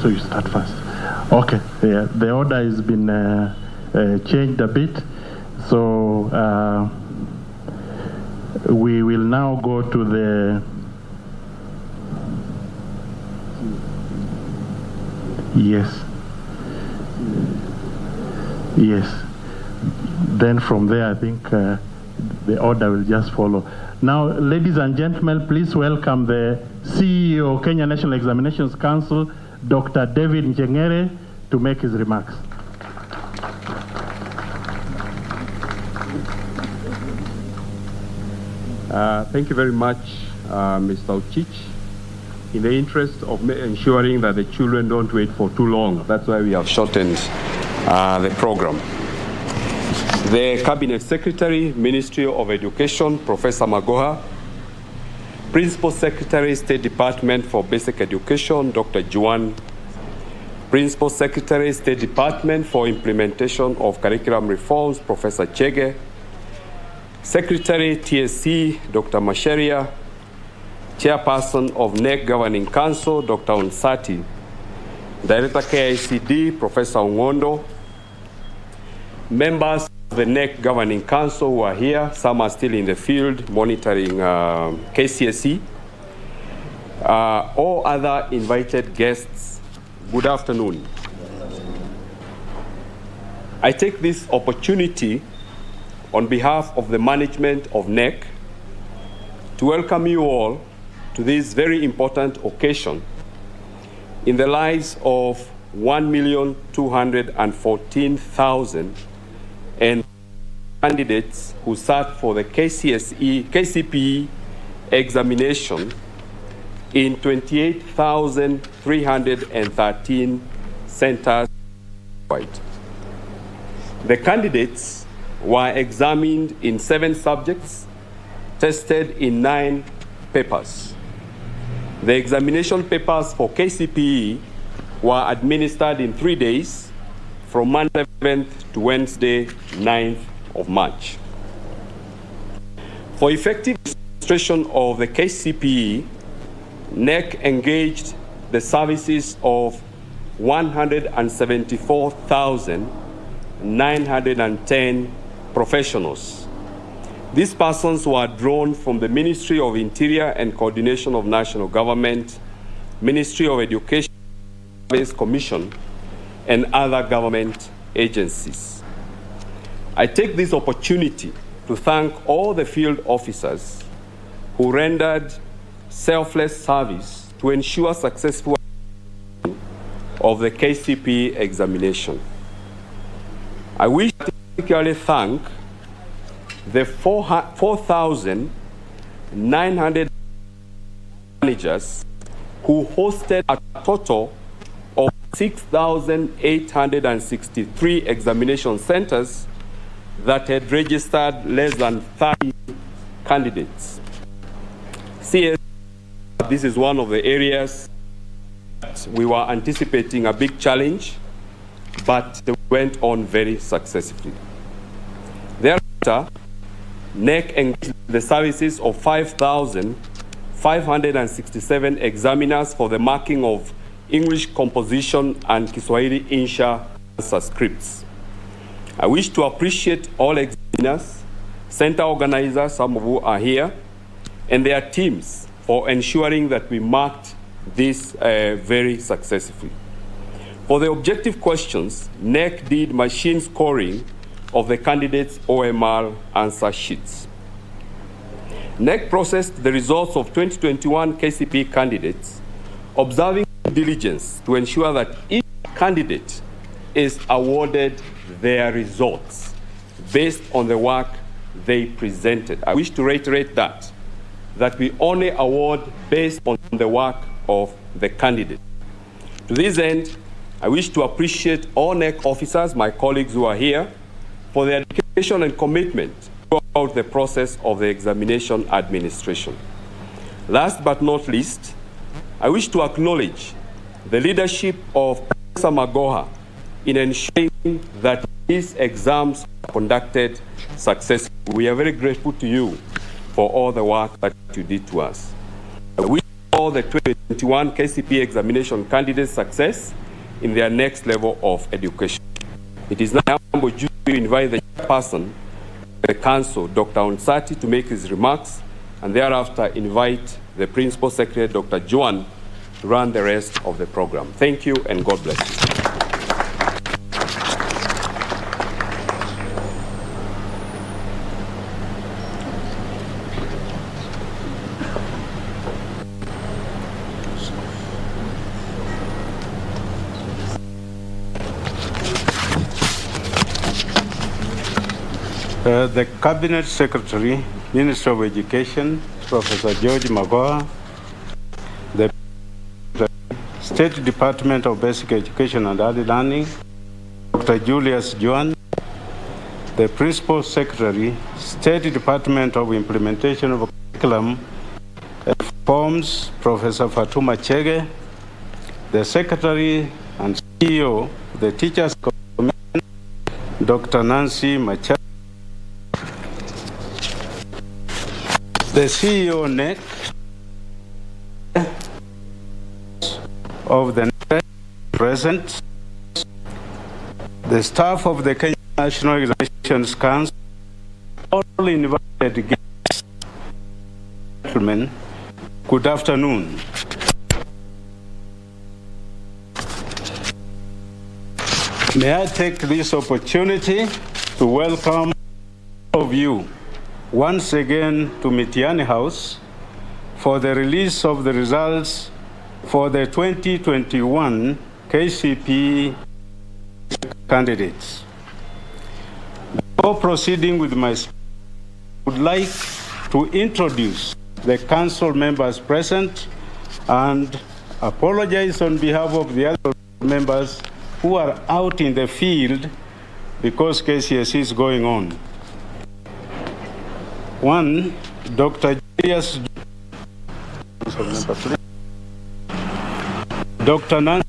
So you start first. Okay. Yeah, the order has been changed a bit. So we will now go to the yes. Then from there, I think the order will just follow. Now, ladies and gentlemen, please welcome the CEO, Kenya National Examinations Council, Dr. David Njengere, to make his remarks. Thank you very much, Mr. Ochich. In the interest of ensuring that the children don't wait for too long, that's why we have shortened the program. The Cabinet Secretary, Ministry of Education, Professor Magoha, Principal Secretary, State Department for Basic Education, Dr. Juan, Principal Secretary, State Department for Implementation of Curriculum Reforms, Professor Chege, Secretary, TSC, Dr. Masheria, Chairperson of NEC Governing Council, Dr. Onsati, Director KICD, Professor Ngondo, members of the NEC Governing Council who are here, some are still in the field monitoring KCSE, all other invited guests, good afternoon. I take this opportunity on behalf of the management of NEC to welcome you all to this very important occasion in the lives of 1,214,000 and candidates who sat for the Kcpe examination in 28,313 centers worldwide. The candidates were examined in 7 subjects, tested in 9 papers. The examination papers for Kcpe were administered in 3 days, from Monday 7th to Wednesday 9th of March. For effective administration of the Kcpe, NEC engaged the services of 174,910 professionals. These persons were drawn from the Ministry of Interior and Coordination of National Government, Ministry of Education, Service Commission, and other government agencies. I take this opportunity to thank all the field officers who rendered selfless service to ensure successful of the Kcpe examination. I wish to particularly thank the 4,900 managers who hosted a total of 6,863 examination centers that had registered less than 30 candidates. This is one of the areas that we were anticipating a big challenge, but they went on very successfully. Thereafter, NEC engaged the services of 5,567 examiners for the marking of English composition and Kiswahili Insha answer scripts. I wish to appreciate all examiners, center organizers, some of who are here, and their teams for ensuring that we marked this very successfully. For the objective questions, NEC did machine scoring of the candidates' OMR answer sheets. NEC processed the results of 2021 Kcpe candidates, observing diligence to ensure that each candidate is awarded their results based on the work they presented. I wish to reiterate that we only award based on the work of the candidate. To this end, I wish to appreciate all NEC officers, my colleagues who are here, for their dedication and commitment throughout the process of the examination administration. Last but not least, I wish to acknowledge the leadership of Professor Magoha in ensuring that these exams are conducted successfully. We are very grateful to you for all the work that you did to us. I wish all the 2021 Kcpe examination candidates success in their next level of education. It is now my duty to invite the chairperson of the council, Dr. Onsati, to make his remarks, and thereafter invite the Principal Secretary, Dr. Joan, to run the rest of the program. Thank you and God bless you. The Cabinet Secretary, Minister of Education, Professor George Magoha, the State Department of Basic Education and Early Learning, Dr. Julius Joan, the Principal Secretary, State Department of Implementation of Curriculum and Reforms, Professor Fatuma Chege, the Secretary and CEO of the Teachers Commission, Dr. Nancy Machado, the CEO NEC of the NEC present, the staff of the Kenya National Examinations Council, all invited guests, gentlemen, good afternoon. May I take this opportunity to welcome all of you once again to Mitiani House for the release of the results for the 2021 Kcpe candidates. Before proceeding with my speech, I would like to introduce the council members present and apologize on behalf of the other members who are out in the field because KCSE is going on. One, Dr. Julius, Dr. Nancy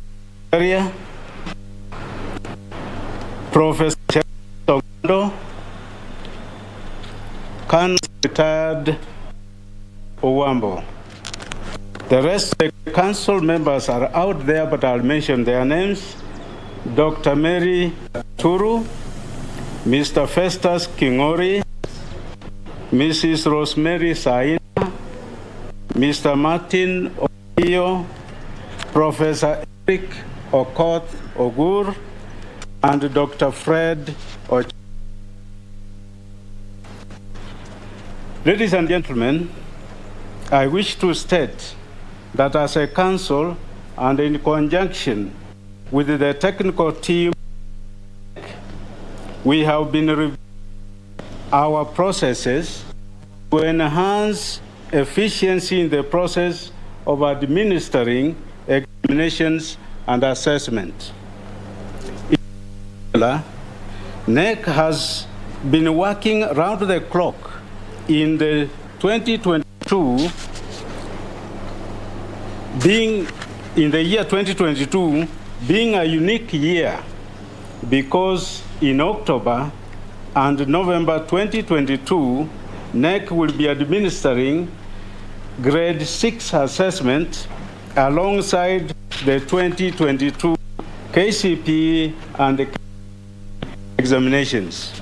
Maria, Professor Chendo, retired Owambo. The rest of the council members are out there, but I'll mention their names. Dr. Mary Turu, Mr. Festus Kingori, Mrs. Rosemary Saina, Mr. Martin Oyo, Professor Eric Okoth Ogur, and Dr. Fred Och. Ladies and gentlemen, I wish to state that as a council and in conjunction with the technical team, we have been reviewing our processes to enhance efficiency in the process of administering examinations and assessment. In particular, NEC has been working round the clock in the 2022, in the year 2022 being a unique year because in October and November 2022, NEC will be administering grade 6 assessment alongside the 2022 Kcpe and examinations.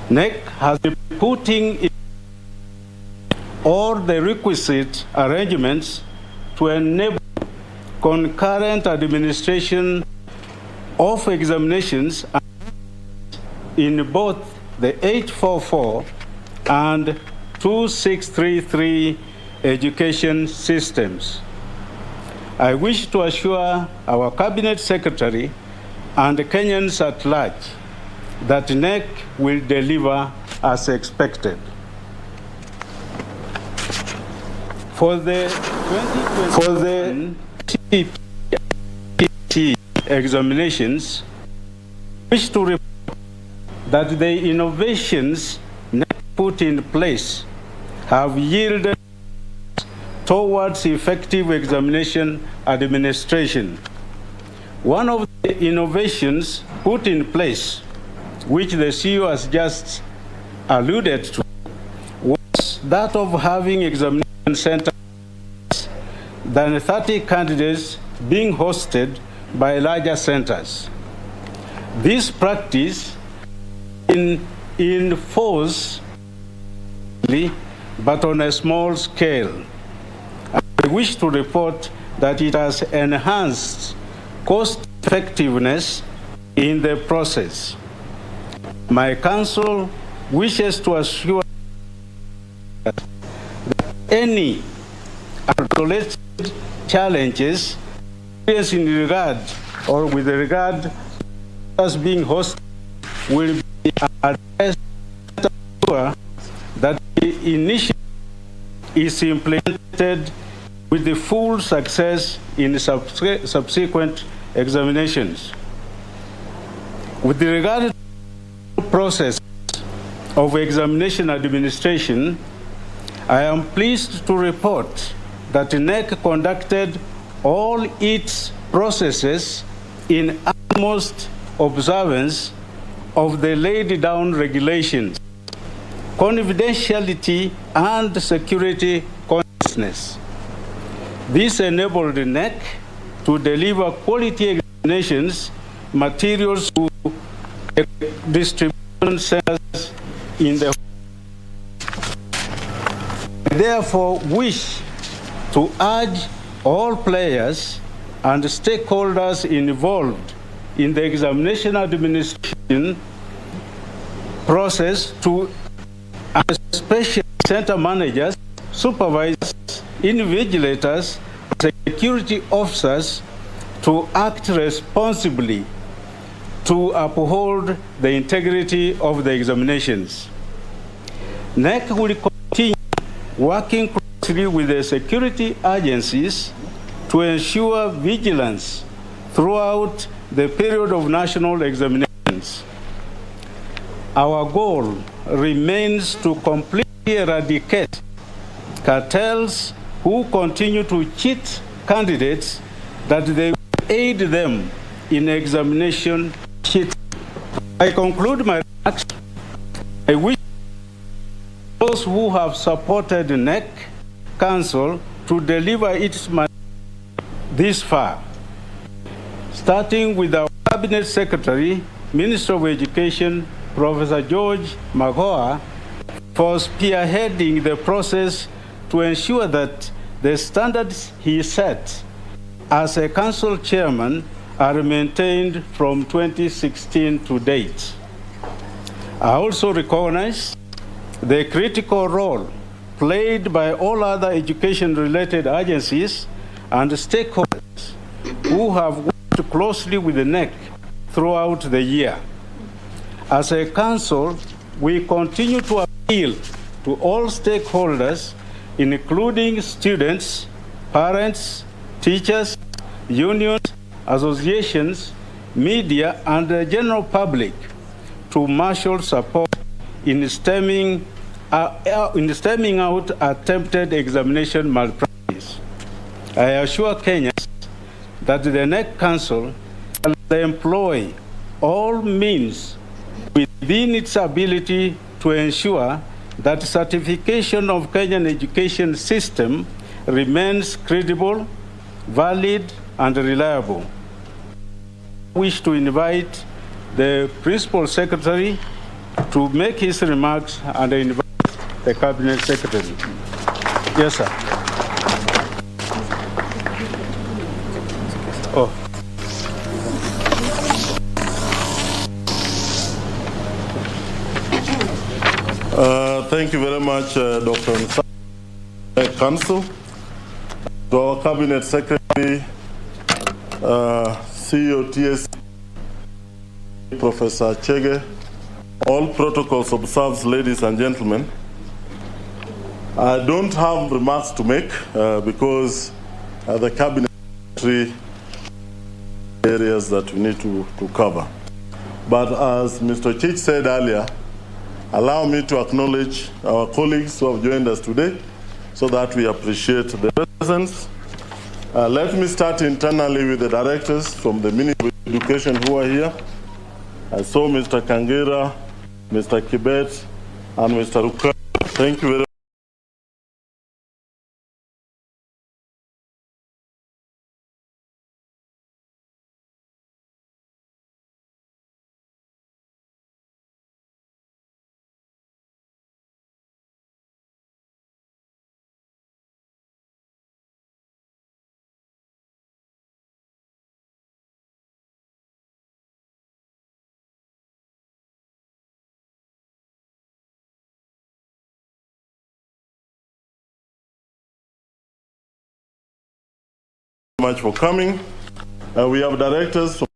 NEC has been putting in all the requisite arrangements to enable concurrent administration of examinations in both the 844 and 2633 education systems. I wish to assure our Cabinet Secretary and Kenyans at large that NEC will deliver as expected. For the 2020 examinations, I wish to report that the innovations NEC put in place have yielded towards effective examination administration. One of the innovations put in place, which the CEO has just alluded to, was that of having examination centers than 30 candidates being hosted by larger centers. This practice in force, but on a small scale. I wish to report that it has enhanced cost effectiveness in the process. My council wishes to assure that any unrelated challenges in regard or with regard to us being hosted will be addressed to ensure that the initiative is implemented with the full success in subsequent examinations. With regard to the process of examination administration, I am pleased to report that KNEC conducted all its processes in utmost observance of the laid down regulations, confidentiality, and security consciousness. This enabled the KNEC to deliver quality examinations materials to distribution centers in the. I therefore wish to urge all players and stakeholders involved in the examination administration process to, especially center managers, supervisors, invigilators, security officers, to act responsibly to uphold the integrity of the examinations. KNEC will continue working closely with the security agencies to ensure vigilance throughout the period of national examinations. Our goal remains to completely eradicate cartels who continue to cheat candidates that they aid them in examination cheating. I conclude my remarks. I wish those who have supported the KNEC Council to deliver its mandate this far, starting with our Cabinet Secretary, Minister of Education, Professor George Magoha, for spearheading the process to ensure that the standards he set as a council chairman are maintained from 2016 to date. I also recognize the critical role played by all other education-related agencies and stakeholders who have worked closely with the KNEC throughout the year. As a council, we continue to appeal to all stakeholders, including students, parents, teachers, unions, associations, media, and the general public to marshal support in stemming out attempted examination malpractice. I assure Kenyans that the KNEC Council will employ all means within its ability to ensure that certification of Kenyan education system remains credible, valid, and reliable. I wish to invite the Principal Secretary to make his remarks, and I invite the Cabinet Secretary. Yes, sir. Oh. Thank you very much, Dr. Nsa, Council, to our Cabinet Secretary, CEO TSC, Professor Chege, all protocols observed, ladies and gentlemen. I don't have remarks to make because the Cabinet Secretary areas that we need to cover. But as Mr. Chich said earlier, allow me to acknowledge our colleagues who have joined us today so that we appreciate their presence. Let me start internally with the directors from the Ministry of Education who are here. I saw Mr. Kangera, Mr. Kcpe, and Mr. Ruka. Thank you very much. much for coming. We have directors from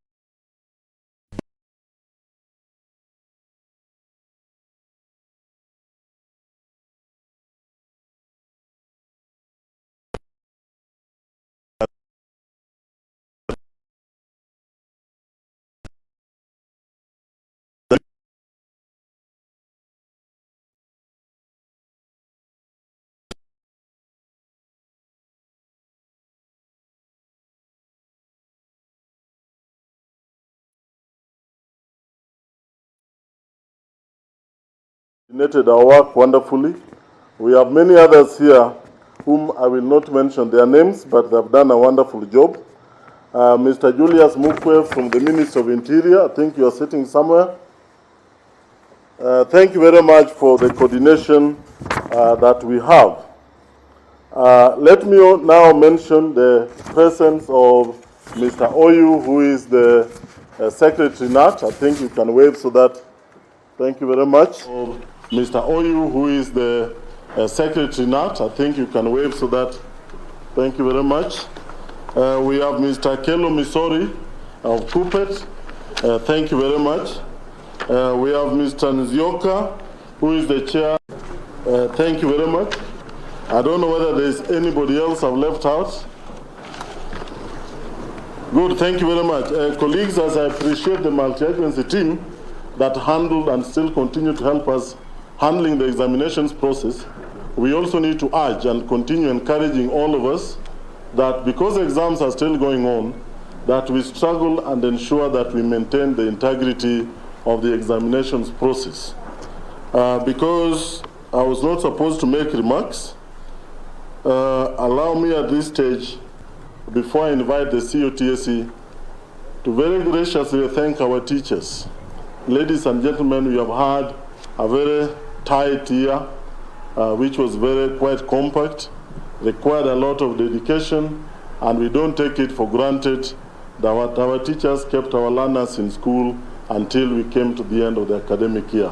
coordinated our work wonderfully. We have many others here whom I will not mention their names, but they have done a wonderful job. Mr. Julius Mukwe from the Ministry of Interior, I think you are sitting somewhere. Thank you very much for the coordination that we have. Let me now mention the presence of Mr. Oyu, who is the Secretary NAT. I think you can wave so that, thank you very much. Mr. Oyu, who is the Secretary NAT. I think you can wave so that, thank you very much. We have Mr. Kelo Misori of Kcpe. Thank you very much. We have Mr. Nzioka, who is the chair. Thank you very much. I don't know whether there is anybody else I've left out. Good, thank you very much. Colleagues, as I appreciate the multi-agency team that handled and still continue to help us handling the examinations process, we also need to urge and continue encouraging all of us that because exams are still going on, that we struggle and ensure that we maintain the integrity of the examinations process. Because I was not supposed to make remarks, allow me at this stage, before I invite the COTSE, to very graciously thank our teachers. Ladies and gentlemen, we have had a very tight year, which was quite compact, required a lot of dedication, and we don't take it for granted that our teachers kept our learners in school until we came to the end of the academic year.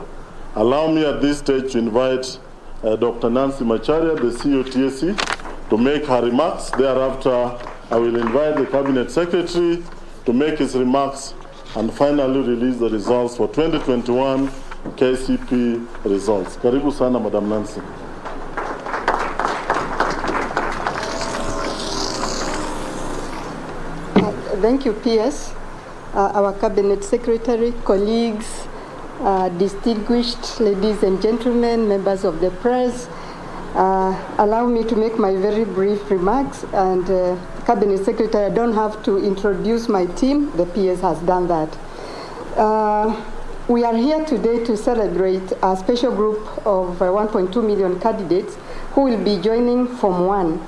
Allow me at this stage to invite Dr. Nancy Macharia, the COTSE, to make her remarks. Thereafter, I will invite the Cabinet Secretary to make his remarks and finally release the results for 2021 KCP results. Karibu sana, Madam Nancy. Thank you, PS. Our Cabinet Secretary, colleagues, distinguished ladies and gentlemen, members of the press, allow me to make my very brief remarks. And Cabinet Secretary, I don't have to introduce my team. The PS has done that. We are here today to celebrate a special group of 1.2 million candidates who will be joining Form 1.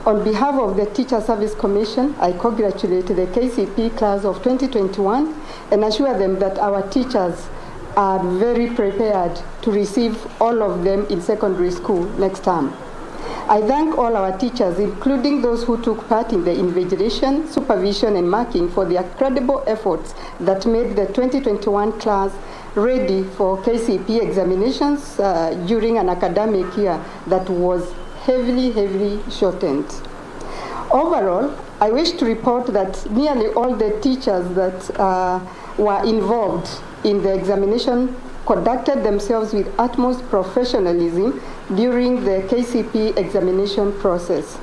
On behalf of the Teacher Service Commission, I congratulate the KCP class of 2021 and assure them that our teachers are very prepared to receive all of them in secondary school next term. I thank all our teachers, including those who took part in the invigilation, supervision, and marking for their credible efforts that made the 2021 class ready for KCP examinations during an academic year that was heavily shortened. Overall, I wish to report that nearly all the teachers that were involved in the examination conducted themselves with utmost professionalism during the KCP examination process.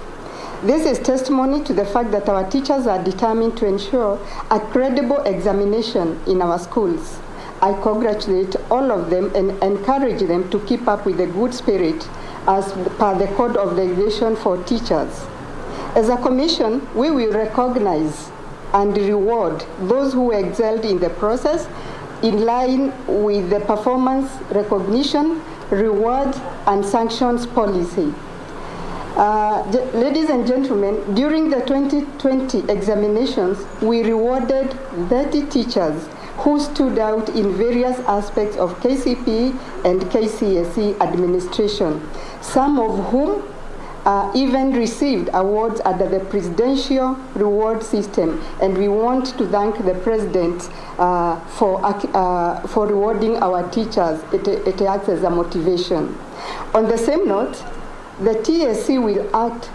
This is testimony to the fact that our teachers are determined to ensure a credible examination in our schools. I congratulate all of them and encourage them to keep up with the good spirit as per the Code of Regulation for Teachers. As a commission, we will recognize and reward those who excelled in the process in line with the performance recognition, reward, and sanctions policy. Ladies and gentlemen, during the 2020 examinations, we rewarded 30 teachers who stood out in various aspects of KCP and KCSE administration, some of whom even received awards under the presidential reward system, and we want to thank the president for rewarding our teachers. It acts as a motivation. On the same note, the TSC will act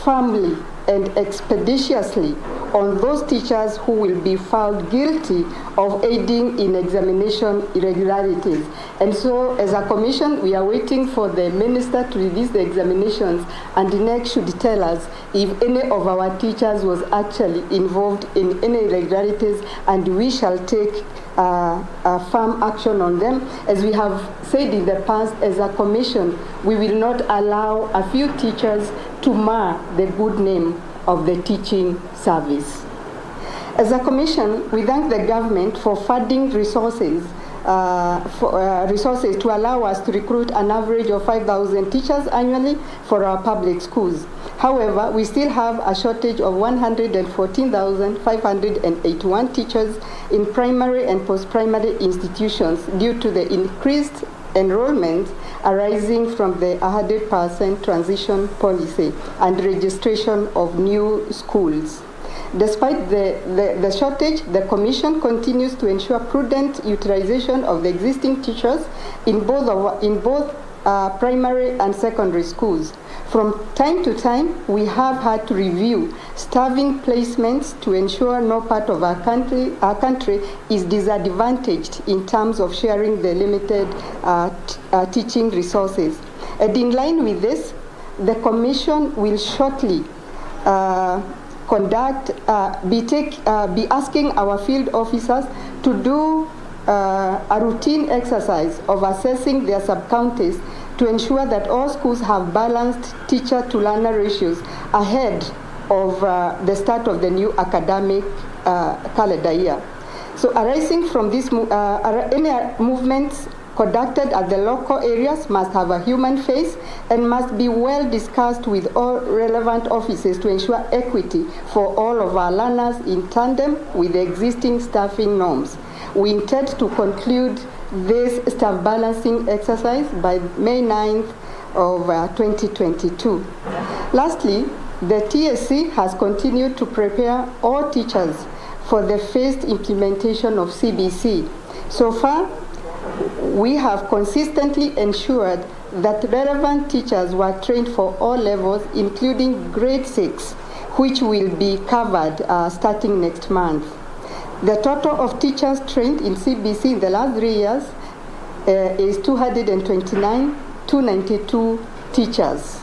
firmly and expeditiously on those teachers who will be found guilty of aiding in examination irregularities. And so, as a commission, we are waiting for the minister to release the examinations, and the NEC should tell us if any of our teachers was actually involved in any irregularities, and we shall take firm action on them. As we have said in the past, as a commission, we will not allow a few teachers to mar the good name of the teaching service. As a commission, we thank the government for funding resources to allow us to recruit an average of 5,000 teachers annually for our public schools. However, we still have a shortage of 114,581 teachers in primary and post-primary institutions due to the increased enrollment arising from the 100% transition policy and registration of new schools. Despite the shortage, the Commission continues to ensure prudent utilization of the existing teachers in both primary and secondary schools. From time to time, we have had to review staffing placements to ensure no part of our country is disadvantaged in terms of sharing the limited teaching resources. And in line with this, the Commission will shortly be asking our field officers to do a routine exercise of assessing their sub-counties to ensure that all schools have balanced teacher-to-learner ratios ahead of the start of the new academic calendar year. So arising from this, any movements conducted at the local areas must have a human face and must be well discussed with all relevant offices to ensure equity for all of our learners in tandem with the existing staffing norms. We intend to conclude this staff balancing exercise by May 9th of 2022. Lastly, the TSC has continued to prepare all teachers for the phased implementation of CBC. So far, we have consistently ensured that relevant teachers were trained for all levels, including grade 6, which will be covered starting next month. The total of teachers trained in CBC in the last 3 years is 292 teachers.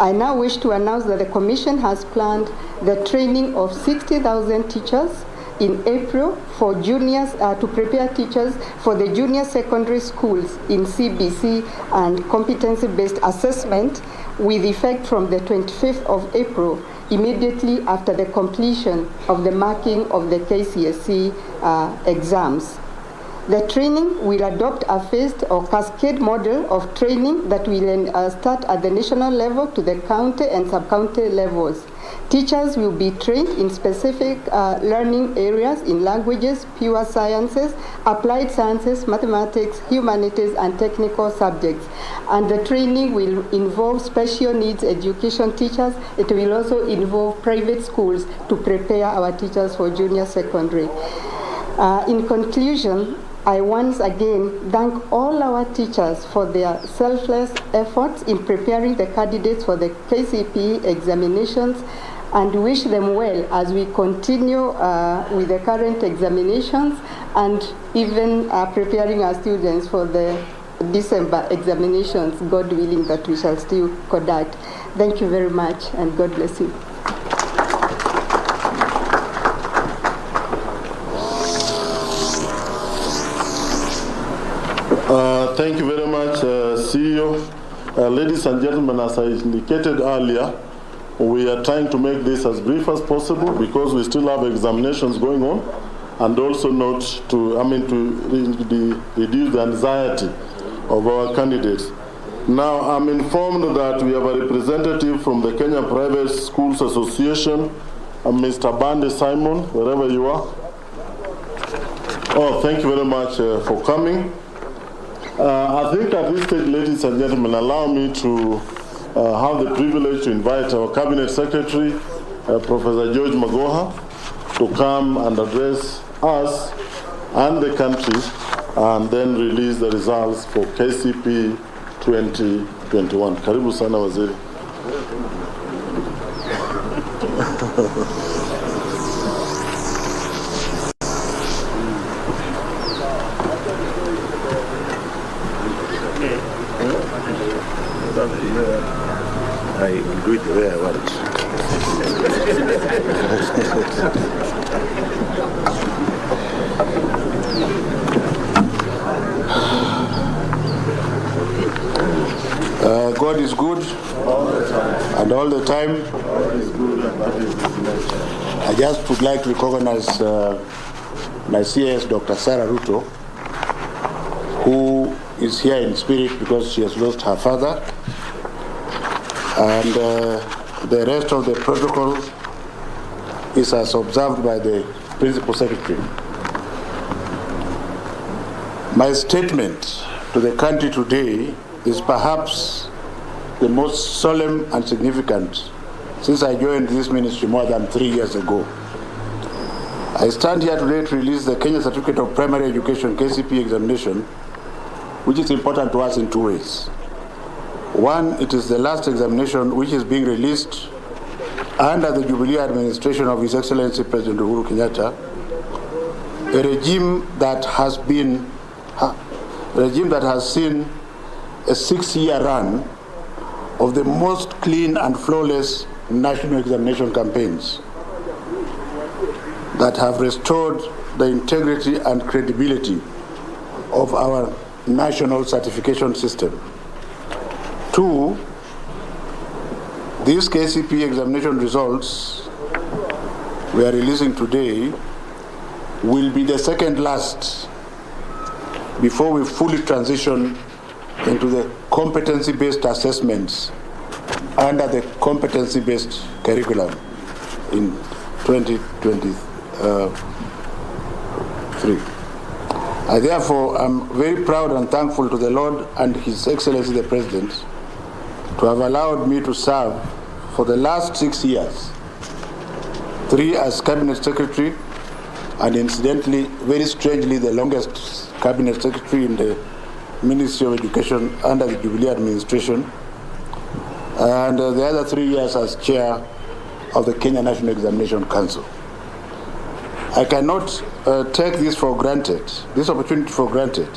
I now wish to announce that the Commission has planned the training of 60,000 teachers in April for juniors, to prepare teachers for the junior secondary schools in CBC and competency-based assessment with effect from the 25th of April, immediately after the completion of the marking of the KCSE exams. The training will adopt a phased or cascade model of training that will start at the national level to the county and sub-county levels. Teachers will be trained in specific learning areas in languages, pure sciences, applied sciences, mathematics, humanities, and technical subjects. And the training will involve special needs education teachers. It will also involve private schools to prepare our teachers for junior secondary. In conclusion, I once again thank all our teachers for their selfless efforts in preparing the candidates for the Kcpe examinations and wish them well as we continue with the current examinations and even preparing our students for the December examinations, God willing that we shall still conduct. Thank you very much and God bless you. Thank you very much, CEO. Ladies and gentlemen, as I indicated earlier, we are trying to make this as brief as possible because we still have examinations going on, and also not to, reduce the anxiety of our candidates. Now, I'm informed that we have a representative from the Kenya Private Schools Association, Mr. Bande Simon, wherever you are. Oh, thank you very much for coming. I think at this stage, ladies and gentlemen, allow me to have the privilege to invite our Cabinet Secretary, Professor George Magoha, to come and address us and the country and then release the results for KCP 2021. Karibu sana waziri. I will do it the way I want. God is good and all the time. I just would like to recognize my CS, Dr. Sarah Ruto, who is here in spirit because she has lost her father, and the rest of the protocol is as observed by the Principal Secretary. My statement to the country today is perhaps the most solemn and significant since I joined this ministry more than 3 years ago. I stand here today to release the Kenya Certificate of Primary Education Kcpe examination, which is important to us in two ways. One, it is the last examination which is being released under the Jubilee administration of His Excellency President Uhuru Kenyatta, a regime that has seen a 6-year run of the most clean and flawless national examination campaigns that have restored the integrity and credibility of our national certification system. Two, these Kcpe examination results we are releasing today will be the second last before we fully transition into the competency-based assessments under the competency-based curriculum in 2023. I therefore am very proud and thankful to the Lord and His Excellency the President to have allowed me to serve for the last 6 years, 3 as Cabinet Secretary, and incidentally, very strangely, the longest Cabinet Secretary in the Ministry of Education under the Jubilee administration, and the other 3 years as Chair of the Kenya National Examination Council. I cannot take this for granted, this opportunity for granted.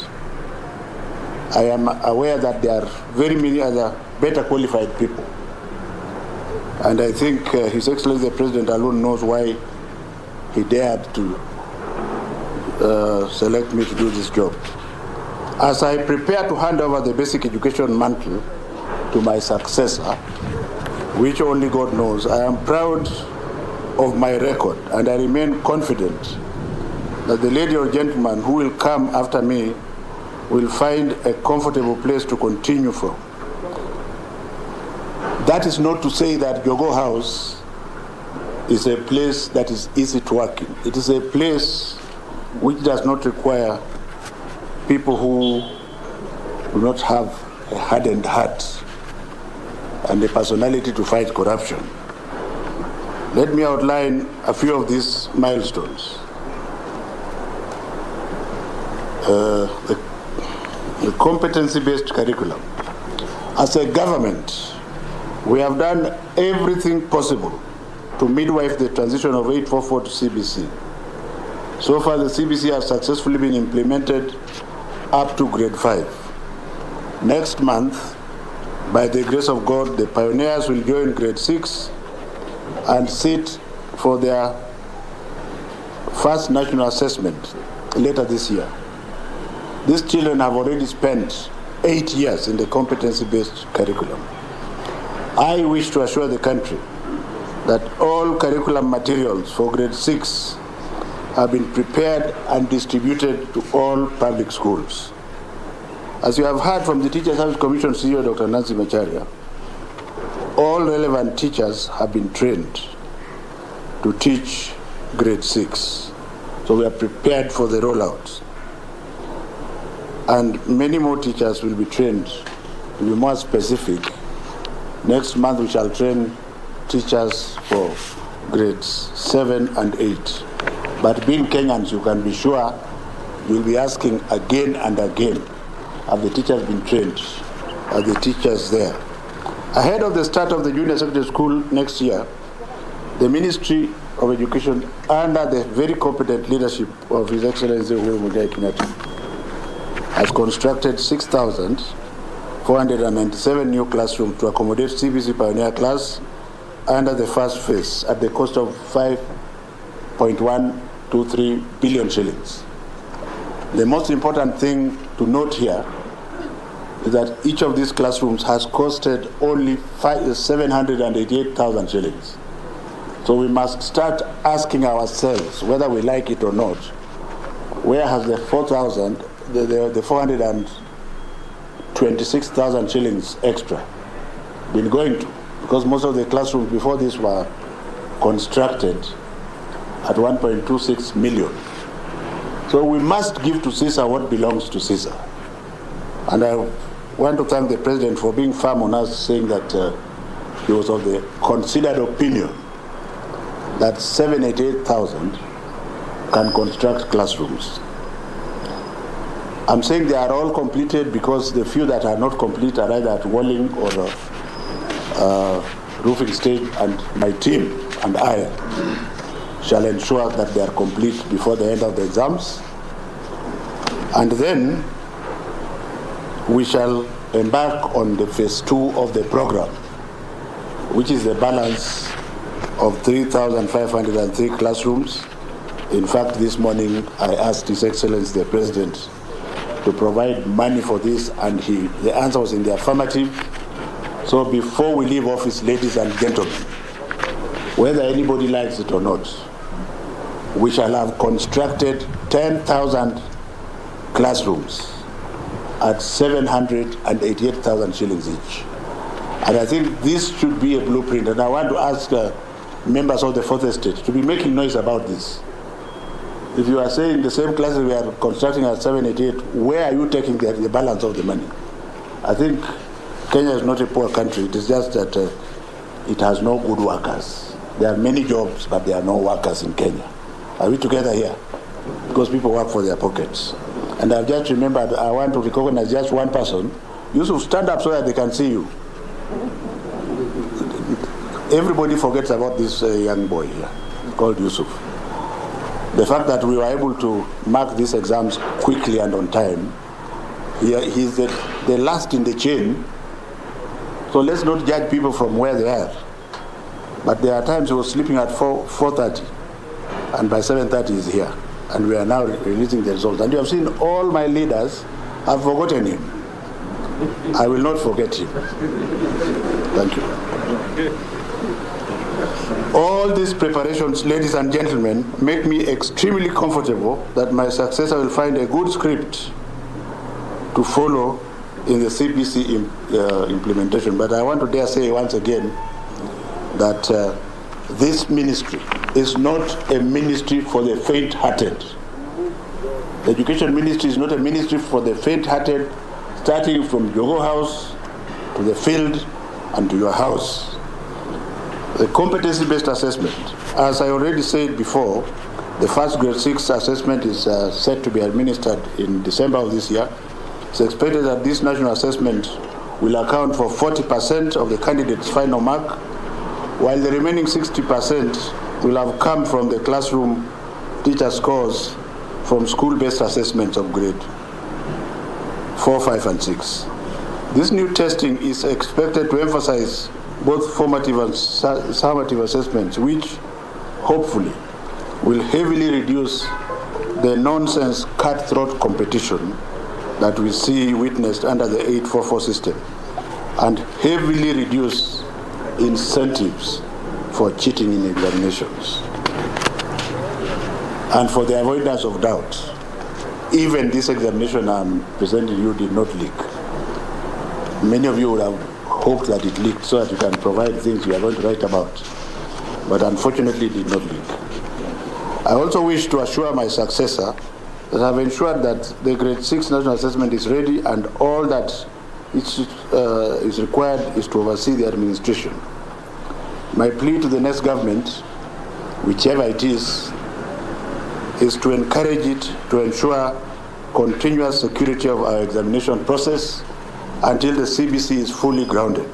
I am aware that there are very many other better qualified people. And I think His Excellency the President alone knows why he dared to select me to do this job. As I prepare to hand over the basic education mantle to my successor, which only God knows, I am proud of my record, and I remain confident that the lady or gentleman who will come after me will find a comfortable place to continue from. That is not to say that Jogo House is a place that is easy to work in. It is a place which does not require people who do not have a hardened heart and a personality to fight corruption. Let me outline a few of these milestones. The competency-based curriculum. As a government, we have done everything possible to midwife the transition of 844 to CBC. So far, the CBC has successfully been implemented up to grade 5. Next month, by the grace of God, the pioneers will join grade 6 and sit for their first national assessment later this year. These children have already spent 8 years in the competency-based curriculum. I wish to assure the country that all curriculum materials for grade 6 have been prepared and distributed to all public schools. As you have heard from the Teacher Service Commission CEO, Dr. Nancy Macharia, all relevant teachers have been trained to teach grade 6. So we are prepared for the rollout. And many more teachers will be trained. To be more specific, next month we shall train teachers for grades 7 and 8. But being Kenyans, you can be sure you'll be asking again and again, have the teachers been trained? Are the teachers there? Ahead of the start of the junior secondary school next year, the Ministry of Education, under the very competent leadership of His Excellency Uhuru Muigai Kenyatta, has constructed 6,497 new classrooms to accommodate CBC Pioneer class under the first phase at the cost of 5.123 billion shillings. The most important thing to note here is that each of these classrooms has costed only 788,000 shillings. So we must start asking ourselves, whether we like it or not, where has the 426,000 shillings extra been going to? Because most of the classrooms before this were constructed at 1.26 million. So we must give to Caesar what belongs to Caesar. And I want to thank the President for being firm on us, saying that he was of the considered opinion that 788,000 can construct classrooms. I'm saying they are all completed because the few that are not complete are either at walling or roofing stage, and my team and I shall ensure that they are complete before the end of the exams. And then we shall embark on the phase 2 of the program, which is the balance of 3,503 classrooms. In fact, this morning I asked His Excellency the President to provide money for this, and the answer was in the affirmative. So before we leave office, ladies and gentlemen, whether anybody likes it or not, we shall have constructed 10,000 classrooms at 788,000 shillings each. And I think this should be a blueprint. And I want to ask members of the Fourth Estate to be making noise about this. If you are saying the same classes we are constructing at 788, where are you taking the balance of the money? I think Kenya is not a poor country. It is just that it has no good workers. There are many jobs, but there are no workers in Kenya. Are we together here? Because people work for their pockets. And I've just remembered, I want to recognize just one person. Yusuf, stand up so that they can see you. Everybody forgets about this young boy here called Yusuf. The fact that we were able to mark these exams quickly and on time, he's the last in the chain. So let's not judge people from where they are. But there are times he was sleeping at 4:30, and by 7:30 he's here. And we are now releasing the results. And you have seen all my leaders have forgotten him. I will not forget him. Thank you. All these preparations, ladies and gentlemen, make me extremely comfortable that my successor will find a good script to follow in the CBC implementation. But I want to dare say once again that this ministry is not a ministry for the faint-hearted. The education ministry is not a ministry for the faint-hearted, starting from your house to the field and to your house. The competency-based assessment, as I already said before, the first grade 6 assessment is set to be administered in December of this year. It's expected that this national assessment will account for 40% of the candidates' final mark, while the remaining 60% will have come from the classroom teacher scores from school-based assessments of grade 4, 5, and 6. This new testing is expected to emphasize both formative and summative assessments, which hopefully will heavily reduce the nonsense cutthroat competition that we see witnessed under the 844 system, and heavily reduce incentives for cheating in examinations. And for the avoidance of doubt, even this examination I'm presenting you did not leak. Many of you would have hoped that it leaked so that you can provide things you are going to write about. But unfortunately, it did not leak. I also wish to assure my successor that I've ensured that the grade 6 national assessment is ready, and all that is required is to oversee the administration. My plea to the next government, whichever it is to encourage it to ensure continuous security of our examination process until the CBC is fully grounded.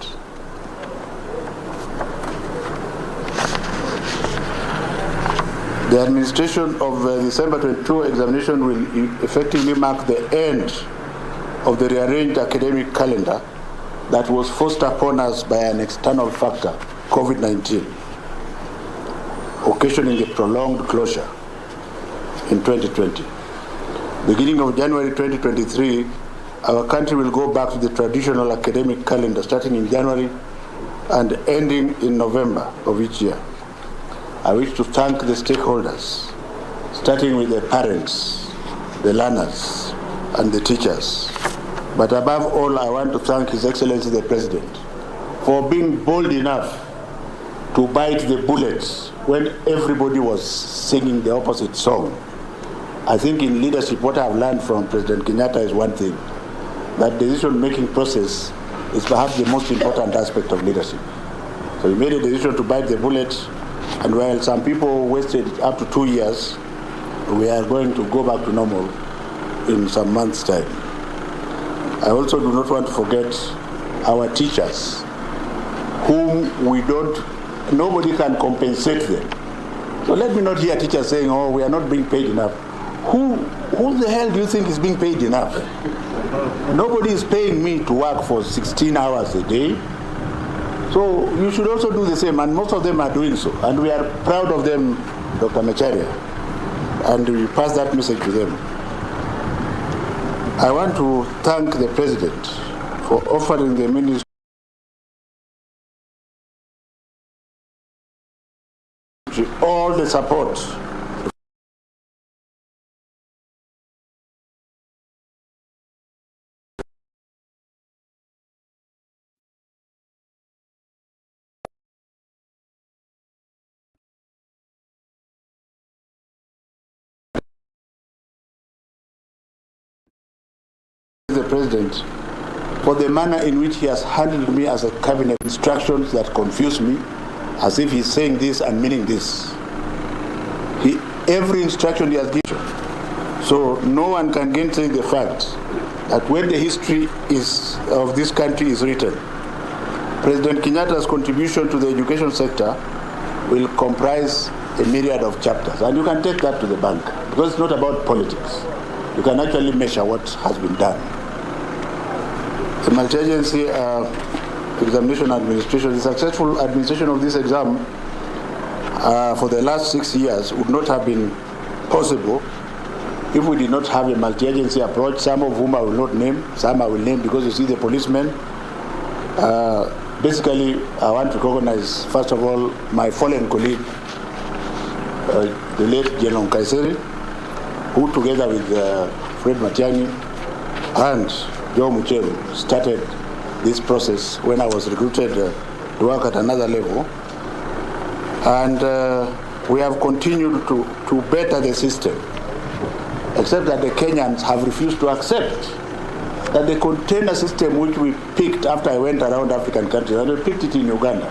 The administration of the December 22 examination will effectively mark the end of the rearranged academic calendar that was forced upon us by an external factor, COVID-19, occasioning a prolonged closure in 2020. Beginning of January 2023, our country will go back to the traditional academic calendar starting in January and ending in November of each year. I wish to thank the stakeholders, starting with the parents, the learners, and the teachers. But above all, I want to thank His Excellency the President for being bold enough to bite the bullets when everybody was singing the opposite song. I think in leadership, what I've learned from President Kenyatta is one thing, that decision-making process is perhaps the most important aspect of leadership. So he made a decision to bite the bullet, and while some people wasted up to 2 years, we are going to go back to normal in some months' time. I also do not want to forget our teachers, whom nobody can compensate them. So let me not hear teachers saying, oh, we are not being paid enough. Who the hell do you think is being paid enough? Nobody is paying me to work for 16 hours a day. So you should also do the same, and most of them are doing so. And we are proud of them, Dr. Macharia, and we pass that message to them. I want to thank the President for offering the ministry all the support the President for the manner in which he has handled me as a cabinet, instructions that confuse me, as if he's saying this and meaning this. Every instruction he has given. So no one can gainsay the fact that when the history of this country is written, President Kenyatta's contribution to the education sector will comprise a myriad of chapters. And you can take that to the bank, because it's not about politics. You can actually measure what has been done. The multi-agency examination administration, the successful administration of this exam for the last 6 years would not have been possible if we did not have a multi-agency approach, some of whom I will not name, some I will name because you see the policemen. Basically, I want to recognize, first of all, my fallen colleague, the late General Kcpe, who together with Fred Matiang'i and Joe Mucheru started this process when I was recruited to work at another level. And we have continued to better the system, except that the Kenyans have refused to accept that the container system which we picked after I went around African countries, and we picked it in Uganda,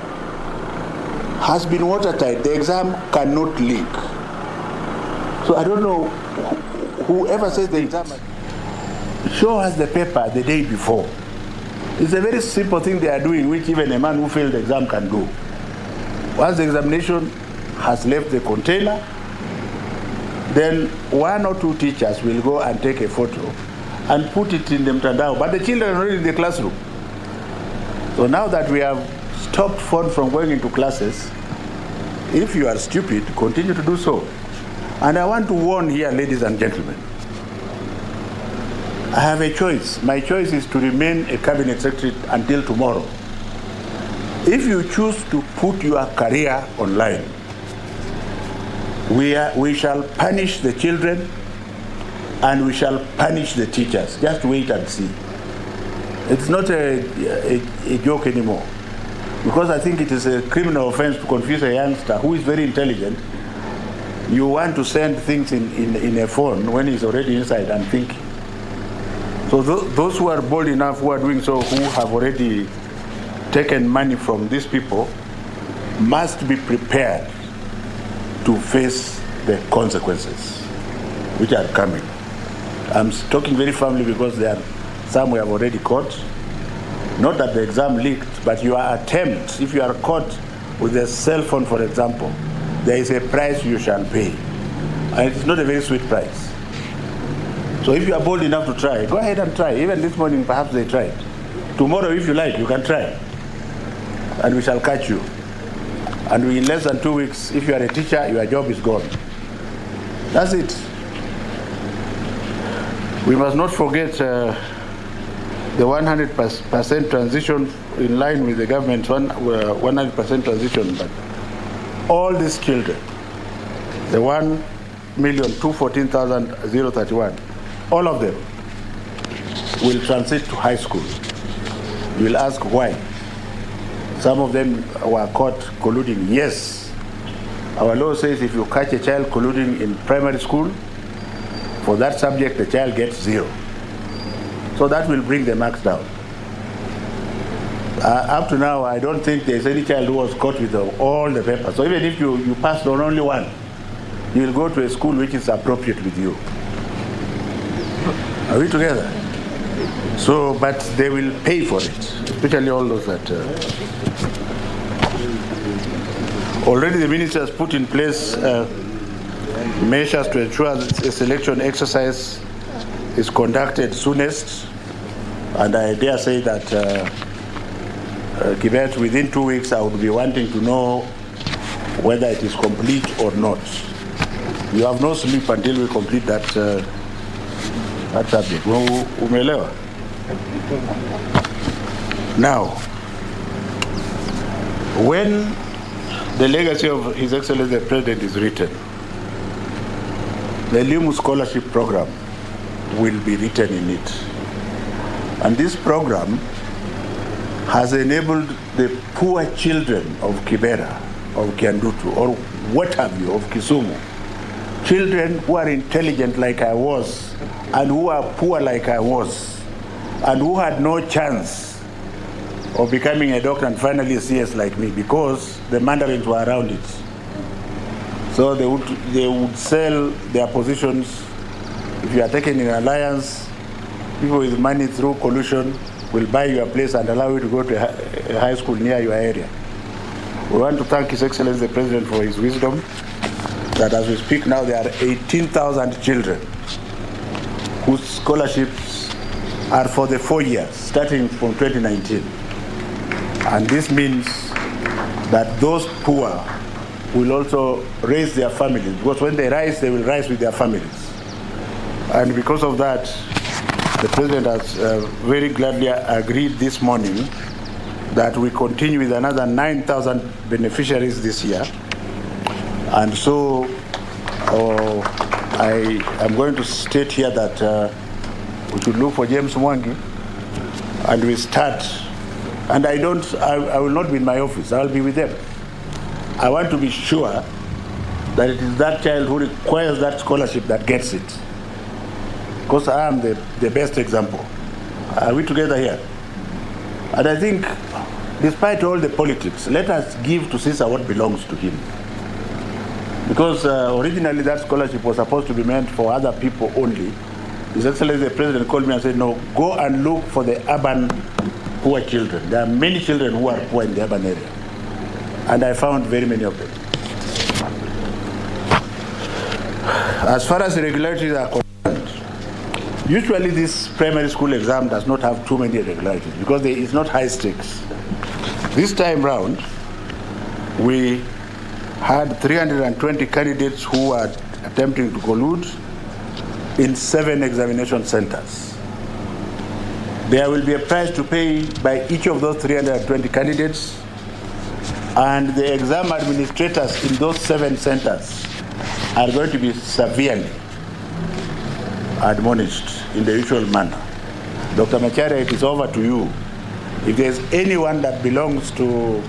has been watertight. The exam cannot leak. So I don't know, whoever says the exam, show us the paper the day before. It's a very simple thing they are doing, which even a man who failed the exam can do. Once the examination has left the container, then 1 or 2 teachers will go and take a photo and put it in the mtandao. But the children are already in the classroom. So now that we have stopped phone from going into classes, if you are stupid, continue to do so. And I want to warn here, ladies and gentlemen, I have a choice. My choice is to remain a cabinet secretary until tomorrow. If you choose to put your career online, we shall punish the children and we shall punish the teachers. Just wait and see. It's not a joke anymore, because I think it is a criminal offense to confuse a youngster who is very intelligent. You want to send things in a phone when he's already inside and thinking. So those who are bold enough, who are doing so, who have already taken money from these people, must be prepared to face the consequences which are coming. I'm talking very firmly because there are some we have already caught. Not that the exam leaked, but your attempt, if you are caught with a cell phone, for example, there is a price you shall pay. And it's not a very sweet price. So if you are bold enough to try, go ahead and try. Even this morning, perhaps they tried. Tomorrow, if you like, you can try. And we shall catch you. And in less than 2 weeks, if you are a teacher, your job is gone. That's it. We must not forget the 100% transition in line with the government's 100% transition. But all these children, the 1,214,031, all of them will transit to high school. You will ask why. Some of them were caught colluding. Yes, our law says if you catch a child colluding in primary school, for that subject the child gets 0. So that will bring the marks down. Up to now, I don't think there's any child who was caught with all the papers. So even if you passed on only one, you will go to a school which is appropriate with you. Are we together? So, but they will pay for it, especially all those that... Already the minister has put in place measures to ensure that a selection exercise is conducted soonest. And I dare say that Kcpe, within 2 weeks, I would be wanting to know whether it is complete or not. You have no sleep until we complete that subject. Umeelewa? Now, when the legacy of His Excellency the President is written, the Limu Scholarship Program will be written in it. And this program has enabled the poor children of Kibera, of Kiandutu, or what have you, of Kisumu, children who are intelligent like I was, and who are poor like I was, and who had no chance of becoming a doctor and finally a CS like me, because the Mandarins were around it. So they would sell their positions. If you are taken in alliance, people with money through collusion will buy your place and allow you to go to a high school near your area. We want to thank His Excellency the President for his wisdom, that as we speak now, there are 18,000 children whose scholarships are for the 4 years, starting from 2019. And this means that those poor will also raise their families, because when they rise, they will rise with their families. And because of that, the President has very gladly agreed this morning that we continue with another 9,000 beneficiaries this year. And so I am going to state here that we should look for James Mwangi, and we start. And I will not be in my office, I will be with them. I want to be sure that it is that child who requires that scholarship that gets it. Because I am the best example. Are we together here? And I think, despite all the politics, let us give to Caesar what belongs to him. Because originally that scholarship was supposed to be meant for other people only. His Excellency the President called me and said, no, go and look for the urban poor children. There are many children who are poor in the urban area. And I found very many of them. As far as the irregularities are concerned, usually this primary school exam does not have too many irregularities because it's not high stakes. This time round, we had 320 candidates who were attempting to collude in 7 examination centers. There will be a price to pay by each of those 320 candidates, and the exam administrators in those 7 centers are going to be severely admonished in the usual manner. Dr. Macharia, it is over to you. If there's anyone that belongs to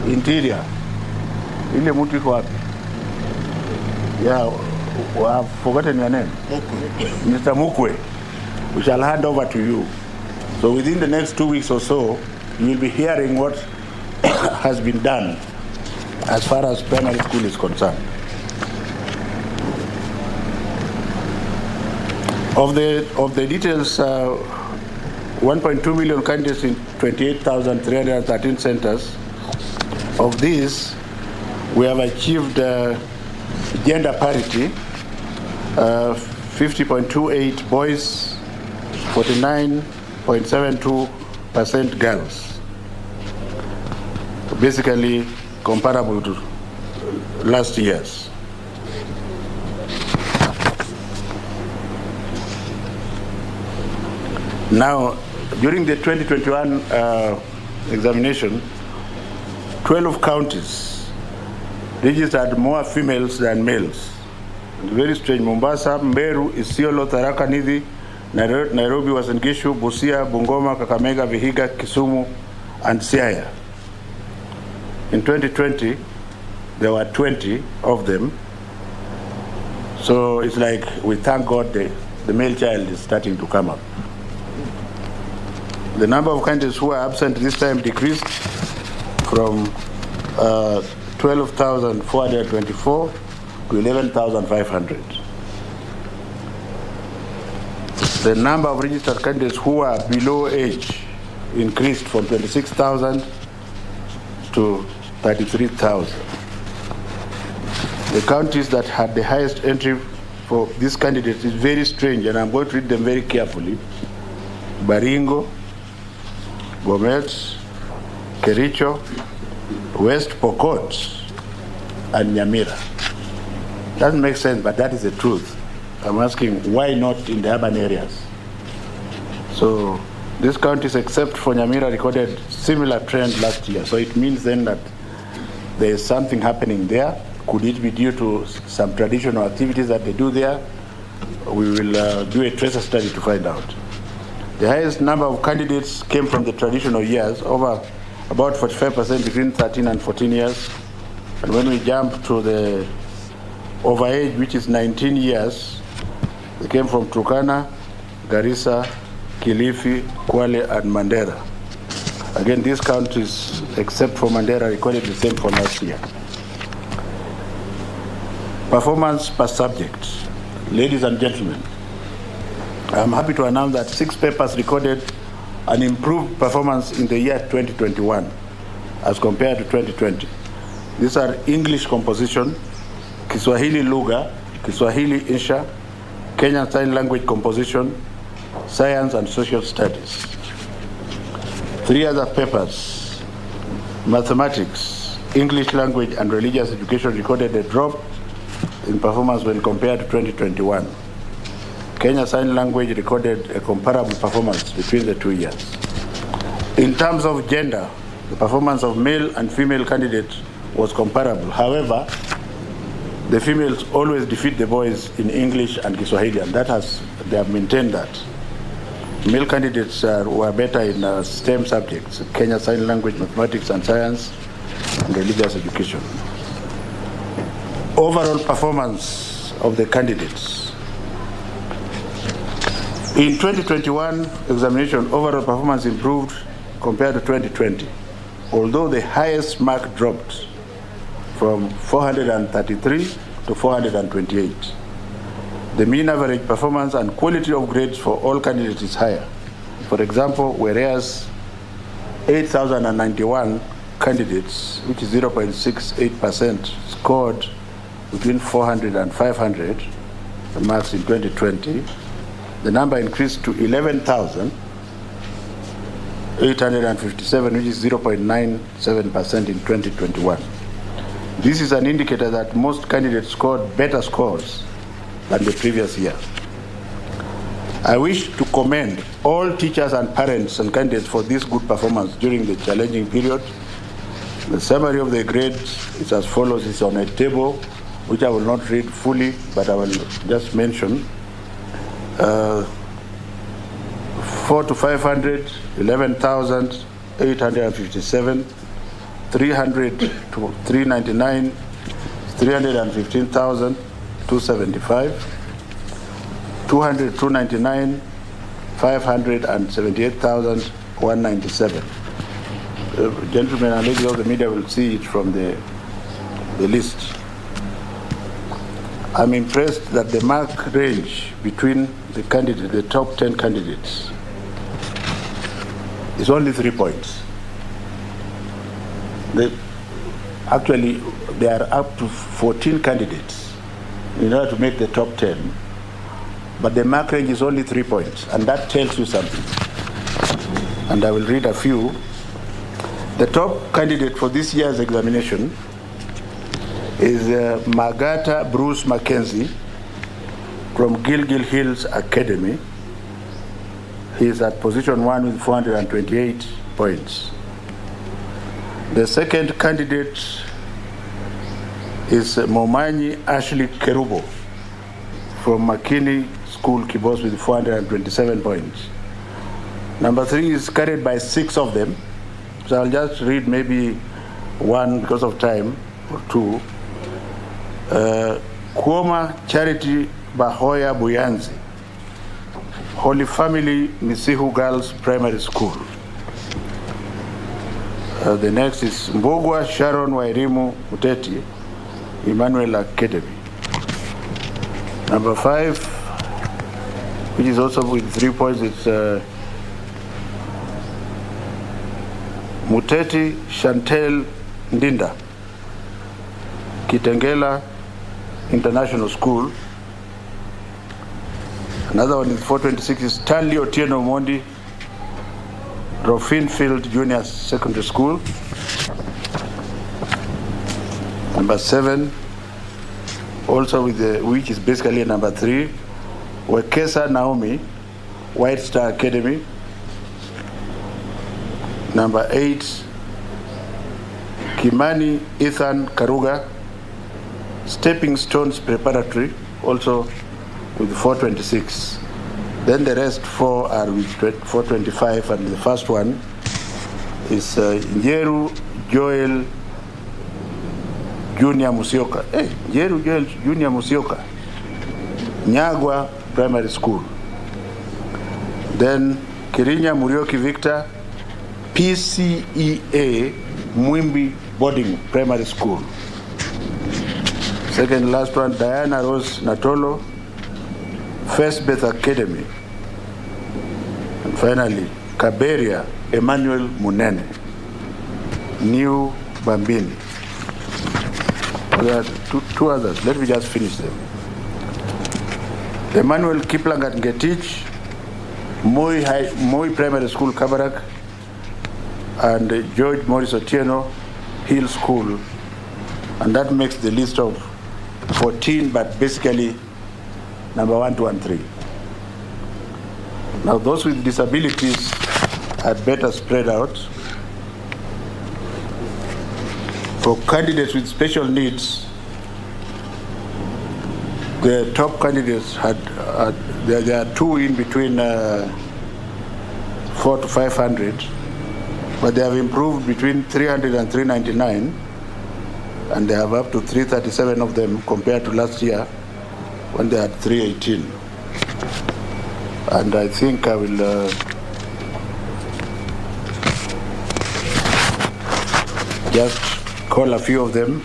Interior, ile mtu iko wapi? Yeah, I've forgotten your name. Mr. Mukwe, we shall hand over to you. So within the next 2 weeks or so, you will be hearing what has been done as far as primary school is concerned. Of the details, 1.2 million candidates in 28,313 centers. Of these, we have achieved gender parity 50.28 boys, 49.72% girls. Basically comparable to last year's. Now, during the 2021 examination, 12 counties registered more females than males. Very strange. Mombasa, Meru, Isiolo, Tharaka Nithi, Nairobi, Uasin Gishu, Busia, Bungoma, Kakamega, Vihiga, Kisumu, and Siaya. In 2020, there were 20 of them. So it's like we thank God the male child is starting to come up. The number of candidates who are absent this time decreased from 12,424 to 11,500. The number of registered candidates who are below age increased from 26,000 to 33,000. The counties that had the highest entry for these candidates is very strange, and I'm going to read them very carefully. Baringo, Bomet, Kericho, West Pokot, and Nyamira. Doesn't make sense, but that is the truth. I'm asking why not in the urban areas? So these counties, except for Nyamira, recorded similar trend last year. So it means then that there is something happening there. Could it be due to some traditional activities that they do there? We will do a tracer study to find out. The highest number of candidates came from the traditional years, over about 45% between 13 and 14 years. And when we jump to the overage, which is 19 years, they came from Turkana, Garissa, Kilifi, Kwale, and Mandera. Again, these counties, except for Mandera, recorded the same for last year. Performance per subject. Ladies and gentlemen, I'm happy to announce that 6 papers recorded an improved performance in the year 2021 as compared to 2020. These are English composition, Kiswahili Lugha, Kiswahili Insha, Kenyan Sign Language composition, Science and Social Studies. 3 other papers, Mathematics, English Language and Religious Education, recorded a drop in performance when compared to 2021. Kenya Sign Language recorded a comparable performance between the 2 years. In terms of gender, the performance of male and female candidates was comparable. However, the females always defeat the boys in English and Kiswahili, and they have maintained that. Male candidates were better in STEM subjects, Kenya Sign Language, Mathematics and Science, and Religious Education. Overall performance of the candidates. In 2021 examination, overall performance improved compared to 2020, although the highest mark dropped from 433 to 428. The mean average performance and quality of grades for all candidates is higher. For example, whereas 8,091 candidates, which is 0.68%, scored between 400 and 500 marks in 2020, the number increased to 11,857, which is 0.97% in 2021. This is an indicator that most candidates scored better scores than the previous year. I wish to commend all teachers and parents and candidates for this good performance during the challenging period. The summary of the grades is as follows. It's on a table, which I will not read fully, but I will just mention. 4 to 500, 11,857, 300 to 399, 315,275, 200 to 299, 578,197. Gentlemen and ladies of the media will see it from the list. I'm impressed that the mark range between the candidates, the top 10 candidates, is only 3 points. Actually, there are up to 14 candidates in order to make the top 10. But the mark range is only 3 points, and that tells you something. And I will read a few. The top candidate for this year's examination is Magata Bruce Mackenzie from Gilgil Hills Academy. He is at position 1 with 428 points. The second candidate is Momanyi Ashley Kerubo from Makini School, Kibos, with 427 points. Number 3 is carried by 6 of them, so I'll just read maybe one because of time, or 2. Kuoma Charity Bahoya Buyanzi, Holy Family Misihu Girls Primary School. The next is Mbogwa Sharon Wairimu Uteti, Emmanuel Academy. Number 5, which is also with 3 points, it's Muteti Chantel Ndinda, Kitengela International School. Another one is 426 is Stanley Otieno Mondi, Rofinfield Junior Secondary School. Number 7, also with the, which is basically number 3, Wekesa Naomi, White Star Academy. Number 8, Kimani Ethan Karuga, Stepping Stones Preparatory, also with 426. Then the rest 4 are with 425, and the first one is Njeru Joel Junior Musioka. Hey, Njeru Joel Junior Musioka, Nyagwa Primary School. Then Kirinya Murioki Victor, PCEA Mwimbi Boarding Primary School. Second last one, Diana Rose Natolo, First Beth Academy. And finally, Kaberia Emmanuel Munene, New Bambini. There are two others. Let me just finish them. Emmanuel Kiplangat Ngetich, Moi Primary School, Kabarak, and George Morris Otieno Hill School. And that makes the list of 14, but basically number 1, 2, and 3. Now those with disabilities are better spread out. For candidates with special needs, the top candidates there are 2 in between 400 to 500, but they have improved between 300 and 399, and they have up to 337 of them compared to last year when they had 318. And I think I will just call a few of them.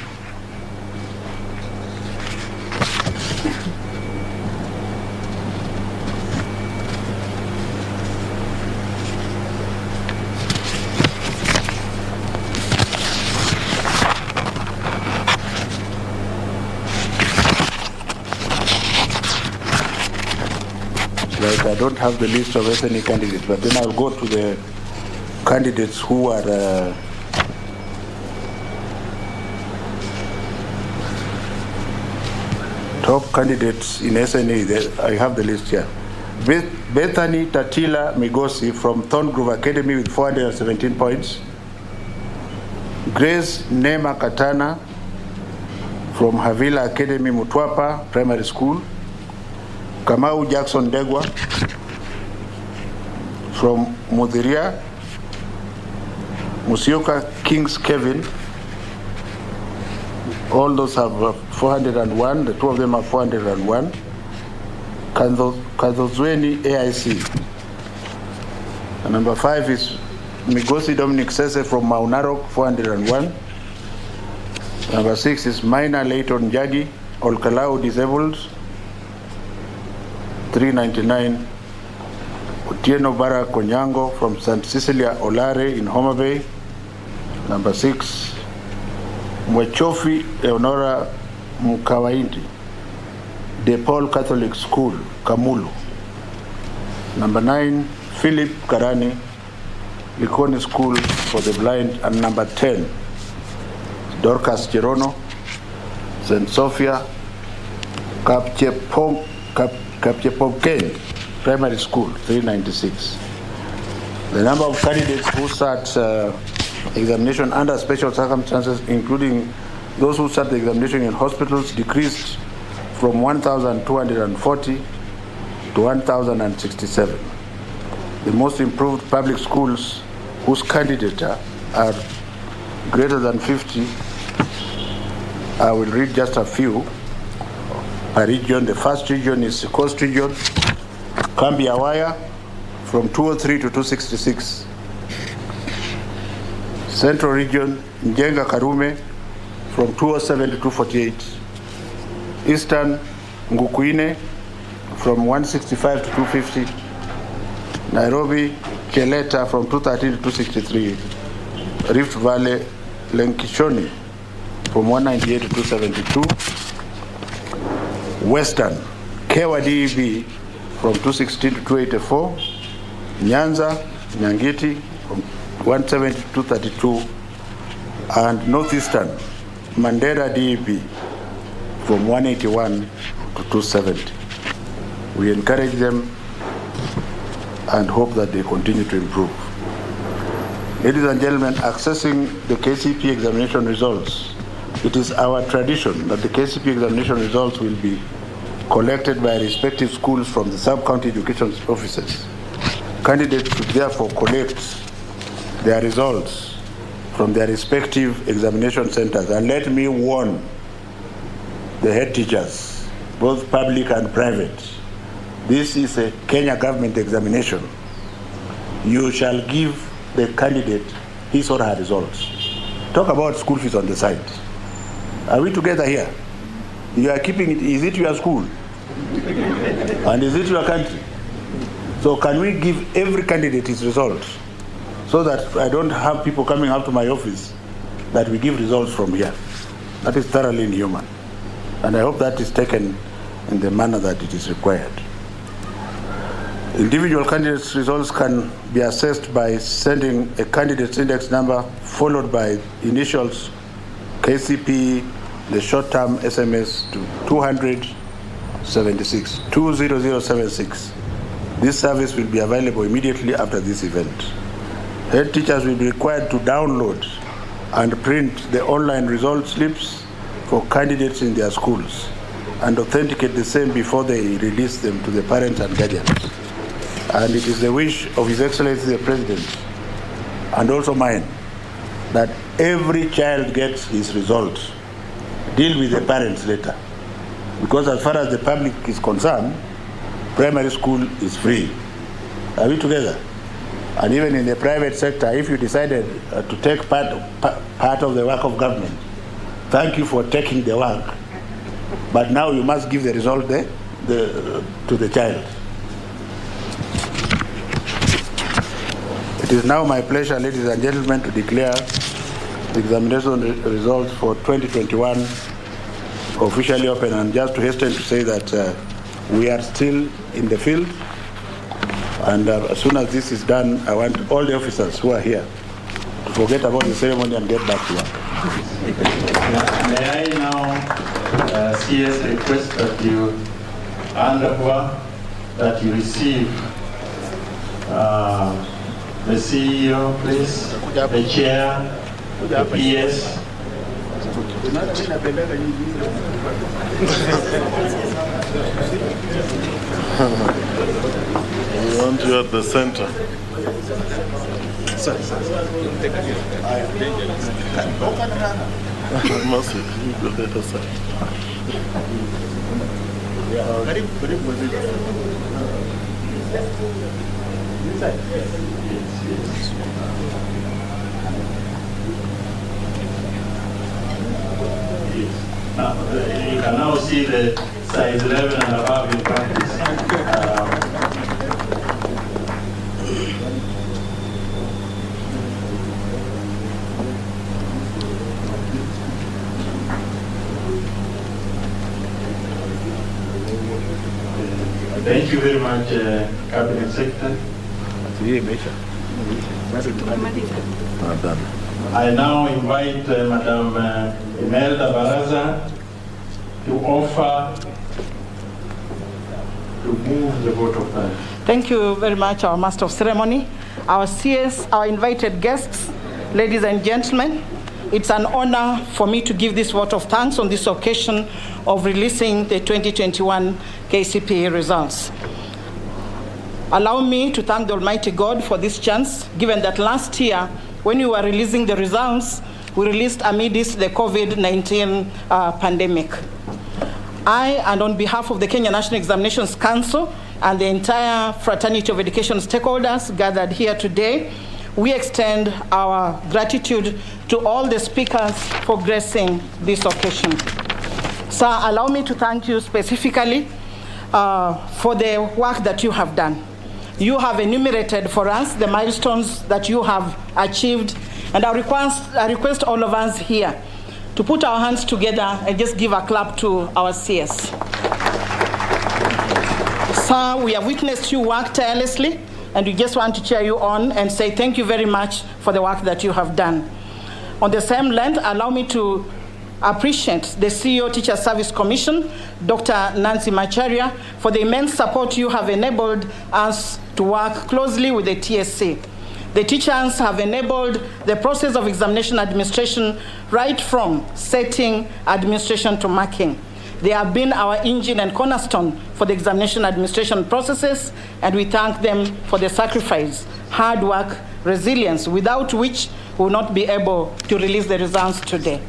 Like, I don't have the list of SNE candidates, but then I'll go to the candidates who are top candidates in SNE. I have the list here. Bethany Tatila Migosi from Thorngrove Academy with 417 points. Grace Nema Katana from Havila Academy, Mutwapa Primary School. Kamau Jackson Degwa from Mudhiria. Musioka Kings Kevin. All those have 401. The 2 of them have 401. Kazozweni AIC. And number 5 is Migosi Dominic Sese from Maunarok, 401. Number 6 is Minor Leighton Jagi, Olkalau Disabled, 399. Otieno Bara Konyango from St. Cecilia Olare in Homa Bay. Number 6, Mwechofi Leonora Mukawaindi De Paul Catholic School, Kamulu. Number 9, Philip Karani, Likoni School for the Blind. And number 10, Dorcas Cherono, St. Sophia, Kcpe Primary School, 396. The number of candidates who start examination under special circumstances, including those who start the examination in hospitals, decreased from 1,240 to 1,067. The most improved public schools whose candidates are greater than 50, I will read just a few per region. The first region is the Coast Region, Kambi Awaya from 203 to 266. Central Region, Njenga Karume from 207 to 248. Eastern, Ngukuine from 165 to 250. Nairobi, Keleta from 213 to 263. Rift Valley, Lenkishoni from 198 to 272. Western, Kewa DEB from 216 to 284. Nyanza, Nyangiti from 170 to 232. And Northeastern, Mandera DEB from 181 to 270. We encourage them and hope that they continue to improve. Ladies and gentlemen, accessing the Kcpe examination results, it is our tradition that the Kcpe examination results will be collected by respective schools from the sub-county education offices. Candidates should therefore collect their results from their respective examination centers. And let me warn the head teachers, both public and private, this is a Kenya government examination. You shall give the candidate his or her results. Talk about school fees on the side. Are we together here? You are keeping it, is it your school? And is it your country? So can we give every candidate his results so that I don't have people coming up to my office that we give results from here? That is thoroughly inhuman. And I hope that is taken in the manner that it is required. Individual candidates' results can be assessed by sending a candidate's index number followed by initials Kcpe, the short-term SMS to 20076. This service will be available immediately after this event. Head teachers will be required to download and print the online result slips for candidates in their schools and authenticate the same before they release them to the parents and guardians. And it is the wish of His Excellency the President and also mine that every child gets his results. Deal with the parents later. Because as far as the public is concerned, primary school is free. Are we together? And even in the private sector, if you decided to take part of the work of government, thank you for taking the work. But now you must give the result to the child. It is now my pleasure, ladies and gentlemen, to declare the examination results for 2021 officially open. And just to hasten to say that we are still in the field. And as soon as this is done, I want all the officers who are here to forget about the ceremony and get back to work. May I now CS request that you underscore that you receive the CEO, please, the chair, the PS. We want you at the center. Massive, you go the other side. Now, you can now see the size 11 and above in practice. Thank you very much, Cabinet Secretary. I now invite Madam Imelda Baraza to offer to move the vote of thanks. Thank you very much, our Master of Ceremony, our CS, our invited guests, ladies and gentlemen. It's an honor for me to give this vote of thanks on this occasion of releasing the 2021 Kcpe results. Allow me to thank the Almighty God for this chance, given that last year, when we were releasing the results, we released amidst the COVID-19 pandemic. I, and on behalf of the Kenya National Examinations Council and the entire fraternity of education stakeholders gathered here today, we extend our gratitude to all the speakers for gracing this occasion. Sir, allow me to thank you specifically for the work that you have done. You have enumerated for us the milestones that you have achieved, and I request all of us here to put our hands together and just give a clap to our CS. Sir, we have witnessed you work tirelessly, and we just want to cheer you on and say thank you very much for the work that you have done. On the same length, allow me to appreciate the CEO Teacher Service Commission, Dr. Nancy Macharia, for the immense support you have enabled us to work closely with the TSC. The teachers have enabled the process of examination administration right from setting, administration to marking. They have been our engine and cornerstone for the examination administration processes, and we thank them for the sacrifice, hard work, resilience, without which we will not be able to release the results today.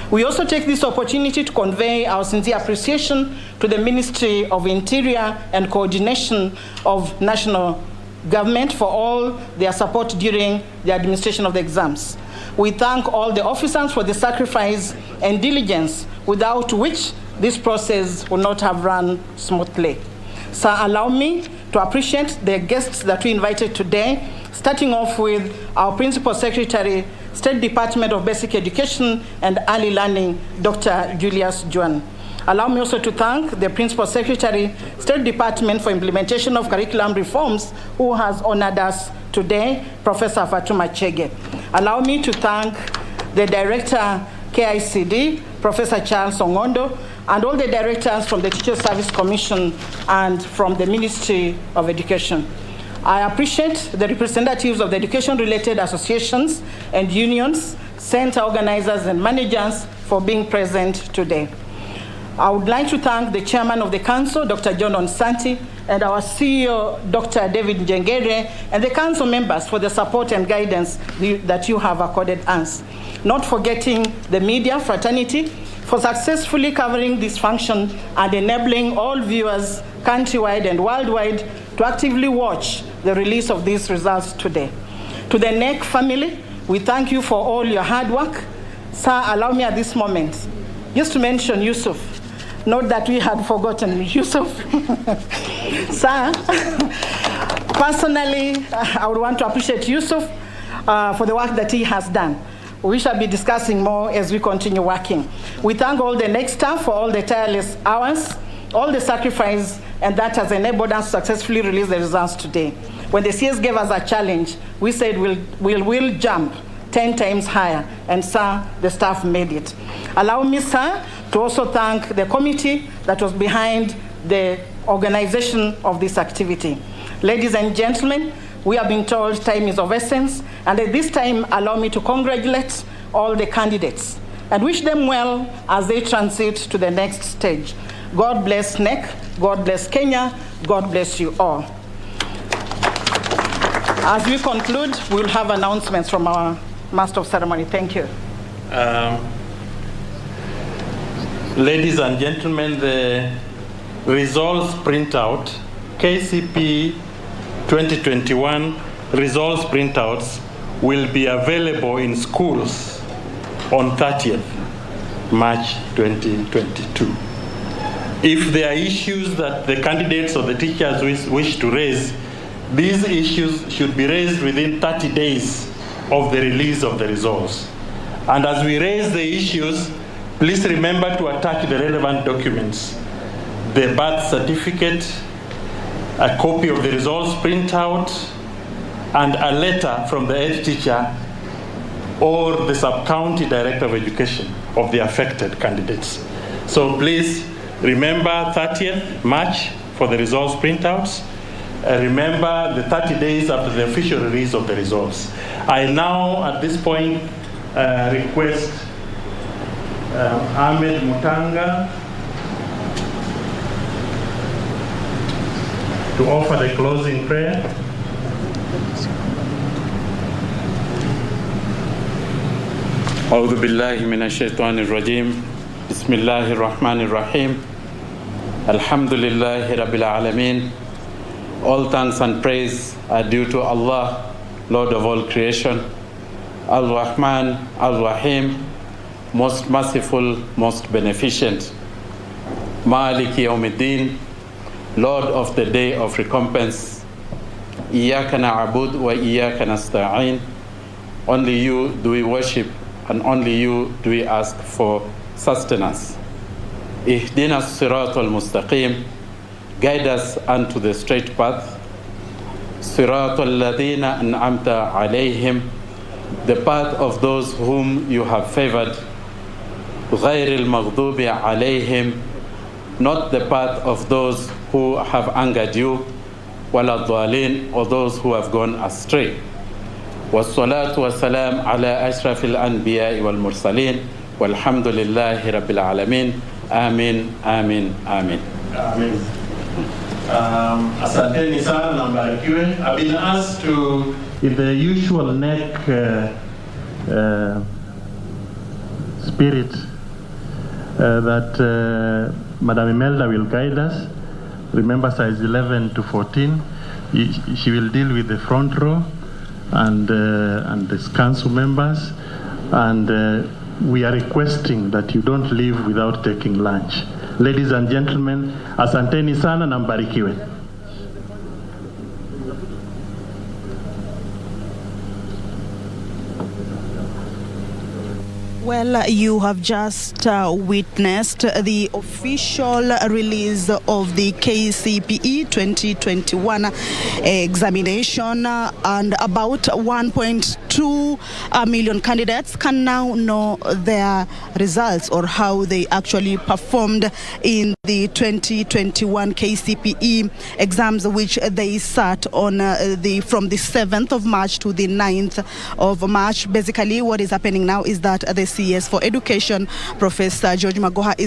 We also take this opportunity to convey our sincere appreciation to the Ministry of Interior and Coordination of National Government for all their support during the administration of the exams. We thank all the officers for the sacrifice and diligence, without which this process would not have run smoothly. So allow me to appreciate the guests that we invited today, starting off with our Principal Secretary, State Department of Basic Education and Early Learning, Dr. Julius Juan. Allow me also to thank the Principal Secretary, State Department for Implementation of Curriculum Reforms, who has honored us today, Professor Fatuma Chege. Allow me to thank the Director, KICD, Professor Charles Ongondo, and all the directors from the Teacher Service Commission and from the Ministry of Education. I appreciate the representatives of the education-related associations and unions, center organizers and managers for being present today. I would like to thank the chairman of the council, Dr. John Onsanti, and our CEO, Dr. David Njengere, and the council members for the support and guidance that you have accorded us. Not forgetting the media fraternity for successfully covering this function and enabling all viewers countrywide and worldwide to actively watch the release of these results today. To the KNEC family, we thank you for all your hard work. Sir, allow me at this moment just to mention Yusuf. Not that we had forgotten Yusuf. Sir, personally, I would want to appreciate Yusuf for the work that he has done. We shall be discussing more as we continue working. We thank all the KNEC staff for all the tireless hours, all the sacrifice, and that has enabled us to successfully release the results today. When the CS gave us a challenge, we said we'll jump 10 times higher, and sir, the staff made it. Allow me, sir, to also thank the committee that was behind the organization of this activity. Ladies and gentlemen, we have been told time is of essence, and at this time, allow me to congratulate all the candidates and wish them well as they transit to the next stage. God bless KNEC, God bless Kenya, God bless you all. As we conclude, we'll have announcements from our Master of Ceremony. Thank you. Ladies and gentlemen, the results printout, KCPE 2021 results printouts will be available in schools on 30th March 2022. If there are issues that the candidates or the teachers wish to raise, these issues should be raised within 30 days of the release of the results. And as we raise the issues, please remember to attach the relevant documents, the birth certificate, a copy of the results printout, and a letter from the head teacher or the sub-county director of education of the affected candidates. So please remember 30th March for the results printouts. Remember the 30 days after the official release of the results. I now, at this point, request Ahmed Mutanga to offer the closing prayer. أعوذ بالله من الشيطان الرجيم بسم الله الرحمن الرحيم الحمد لله رب العالمين. All thanks and praise are due to Allah, Lord of all creation, Al-Rahman, Al-Rahim, most merciful, most beneficent, Maliki Yawmiddin, Lord of the day of recompense. Iyyaka na'bud wa iyyaka nasta'in. Only you do we worship, and only you do we ask for sustenance. Ihdina as-siratal mustaqim. Guide us unto the straight path. Siratal ladina an'amta alayhim. The path of those whom you have favored. Ghayril maghdubi alayhim. Not the path of those who have angered you. Wala dhalin, or those who have gone astray. والصلاة والسلام على أشرف الأنبياء والمرسلين والحمد لله رب العالمين آمين آمين آمين. Amen. Asanteni sana na mbarikiwe. I've been asked to, in the usual NEC spirit, that Madam Imelda will guide us. Remember, size 11 to 14. She will deal with the front row and the council members, and we are requesting that you don't leave without taking lunch. Ladies and gentlemen, asanteni sana na mbarikiwe. Well, you have just witnessed the official release of the Kcpe 2021 examination, and about 1.2 million candidates can now know their results, or how they actually performed in the 2021 Kcpe exams, which they sat on from the 7th of March to the 9th of March. Basically, what is happening now is that the CS for Education, Professor George Magoha, is